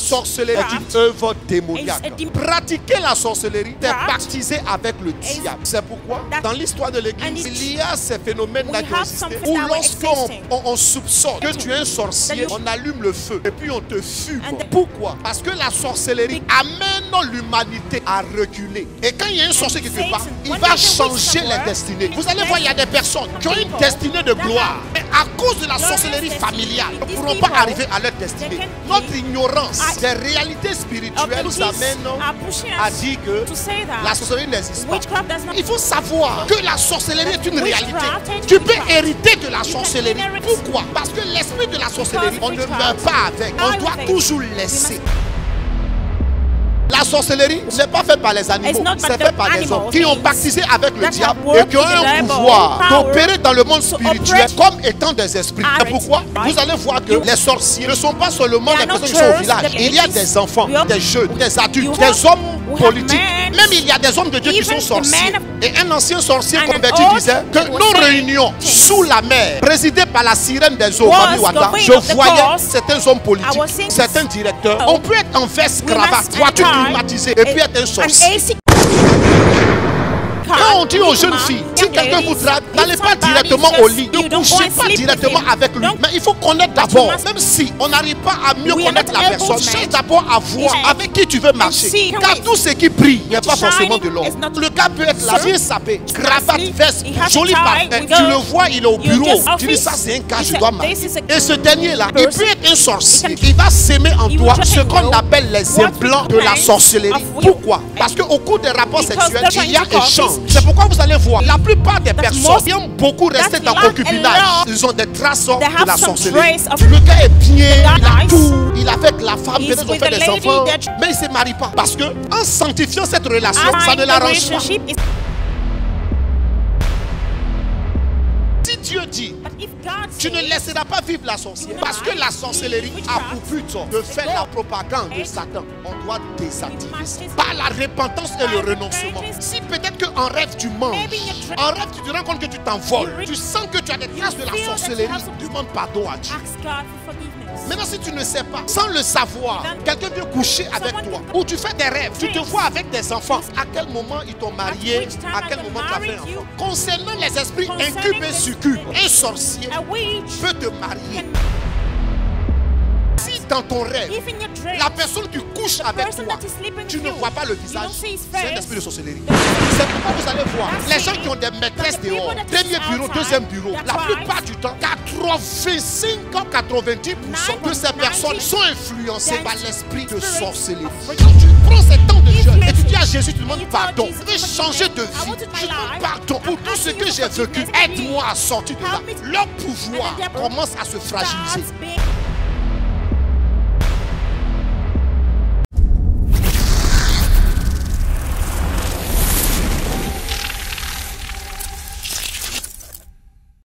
sorcellerie est une œuvre démoniaque. Pratiquer la sorcellerie, t'es baptisé avec le diable. C'est pourquoi, dans l'histoire de l'Église, il y a ces phénomènes-là qui existent où lorsqu'on soupçonne que tu es un sorcier, on allume le feu et puis on te fume. Pourquoi? Parce que la sorcellerie amène l'humanité à reculer. Et quand il y a un sorcier quelque part, il va changer les destinées. Vous allez voir, il y a des personnes qui ont une destinée de gloire. Mais à cause de la sorcellerie familiale, ne pourront pas arriver à leur destinée. Notre ignorance des réalités spirituelles nous amène à dire que la sorcellerie n'existe pas. Il faut savoir que la sorcellerie est une réalité. Tu peux hériter de la sorcellerie. Pourquoi? Parce que l'esprit de la sorcellerie, on ne meurt pas avec. On doit toujours laisser. La sorcellerie n'est pas faite par les animaux, c'est fait par des hommes qui ont baptisé avec le diable et qui ont un pouvoir d'opérer dans le monde spirituel comme étant des esprits. C'est pourquoi vous allez voir que les sorciers ne sont pas seulement les personnes qui sont au village. Il y a des enfants, des jeunes, des adultes, des hommes politiques. Même il y a des hommes de Dieu qui sont sorciers. Et un ancien sorcier converti disait que nos réunions sous la mer, présidées par la sirène des eaux, je voyais certains hommes politiques, certains directeurs. On peut être en veste, cravate, voiture climatisée et puis être un sorcier. Quand on dit aux jeunes filles, si quelqu'un vous drague, n'allez pas directement au lit, ne couchez pas directement avec lui. Mais il faut connaître d'abord, même si on n'arrive pas à mieux connaître la personne, cherche d'abord à voir avec qui tu veux marcher. Car tout ce qui brille n'est pas forcément de l'or. Le gars peut être là, bien sapé, cravate, veste, joli parfum. Tu le vois, il est au bureau. Tu dis ça c'est un cas, je dois marcher. Et ce dernier-là, il peut être un sorcier. Il va s'aimer en toi ce qu'on appelle les implants de la sorcellerie. Pourquoi? Parce qu'au cours des rapports sexuels, il y a échange. C'est pourquoi vous allez voir, la plupart des personnes qui aiment beaucoup rester dans le concubinage, ils ont des traces de la sorcellerie. Le gars est bien, il a tout, il a avec la femme, peut-être ils ont fait des enfants, mais il ne se marie pas. Parce que en sanctifiant cette relation, ça ne l'arrange pas. Si Dieu dit, tu ne laisseras pas vivre la sorcière, parce que la sorcellerie a pour but de faire la propagande de Satan. On doit désactiver ça par la repentance et le renoncement. Si peut-être qu'en rêve tu manges, en rêve tu te rends compte que tu t'envoles, tu sens que tu as des traces de la sorcellerie, demande pardon à Dieu. Maintenant, si tu ne sais pas, sans le savoir, quelqu'un vient coucher avec toi, ou tu fais des rêves, tu te vois avec des enfants. À quel moment ils t'ont marié? À quel moment tu as fait un enfant? Concernant les esprits incubes et succubes, un sorcier peut te marier. Si dans ton rêve, la personne qui couche avec toi, tu ne vois pas le visage, c'est un esprit de sorcellerie. C'est pourquoi vous allez voir les gens qui ont des maîtresses dehors, premier bureau, deuxième bureau, la plupart du temps, 85 à 90% de ces personnes sont influencées par l'esprit de sorcellerie. Quand tu prends ces temps de jeûne et tu dis à Jésus, tu demandes pardon, je veux changer de vie, je demande pardon pour tout ce que j'ai vécu, aide-moi à sortir de là. Leur pouvoir commence à se fragiliser.